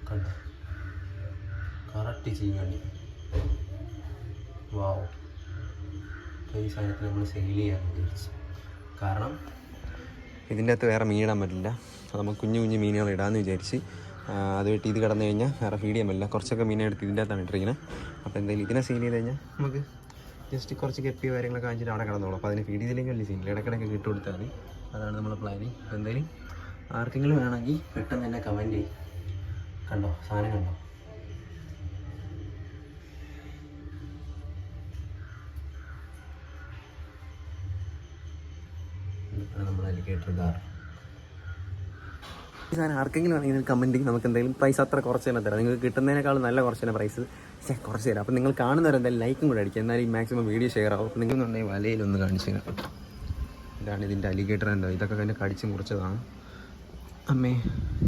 കണ്ടോ, കറക്റ്റ് ചീങ്കണ്ണി. വാവ്. ഈ സാധനത്തിൽ നമ്മൾ സെയിൽ ചെയ്യാൻ വിചാരിച്ചു. കാരണം ഇതിൻ്റെ അകത്ത് വേറെ മീനിടാൻ പറ്റില്ല. അത് നമുക്ക് കുഞ്ഞു കുഞ്ഞു മീനുകൾ ഇടാമെന്ന് വിചാരിച്ച്. അത് വെട്ടി ഇത് കിടന്നു കഴിഞ്ഞാൽ വേറെ ഫീഡ് ചെയ്യാൻ പറ്റില്ല. കുറച്ചൊക്കെ മീനെ എടുത്ത് ഇതിൻ്റെ അകത്താണ് ഇട്ടിരിക്കുന്നത്. അപ്പോൾ എന്തായാലും ഇതിനെ സെയിൽ ചെയ്ത് കഴിഞ്ഞാൽ നമുക്ക് ജസ്റ്റ് കുറച്ച് കെപ്പി കാര്യങ്ങളൊക്കെ കാണിച്ചിട്ട് അവിടെ കിടന്നോളൂ. അപ്പോൾ അതിന് ഫീഡ് ചെയ്തില്ലെങ്കിൽ വലിയ സീനില്ല, ഇടയ്ക്കിടയ്ക്ക് ഇട്ട് കൊടുത്താൽ മതി. അതാണ് നമ്മൾ പ്ലാനിങ്. അപ്പോൾ എന്തായാലും ആർക്കെങ്കിലും വേണമെങ്കിൽ പെട്ടെന്ന് തന്നെ കമൻറ്റ് ചെയ്യും. കണ്ടോ സാധനം കണ്ടോ. നമ്മൾ അലിഗേറ്റർ കാർ. ഈ സാധനം ആർക്കെങ്കിലും ആണെങ്കിൽ കമൻറ്റ് ചെയ്യും. നമുക്ക് എന്തെങ്കിലും പ്രൈസ് അത്ര കുറച്ച് തന്നെ തരാം. നിങ്ങൾക്ക് കിട്ടുന്നതിനേക്കാൾ നല്ല കുറച്ച് തന്നെ പ്രൈസ് കുറച്ച് തരാം. അപ്പോൾ നിങ്ങൾ കാണുന്നവരെന്തായാലും ലൈക്കും കൂടെ അടിക്കുക. എന്നാലും മാക്സിമം വീഡിയോ ഷെയർ ആവും. അപ്പോൾ നിങ്ങളെന്നുണ്ടെങ്കിൽ വലയിലൊന്ന് കാണിച്ചു തരാം. ഇതാണ് ഇതിൻ്റെ അലിഗേറ്റർ. എന്താ ഇതൊക്കെ തന്നെ കടിച്ച് മുറിച്ചതാണ്. അമ്മേ.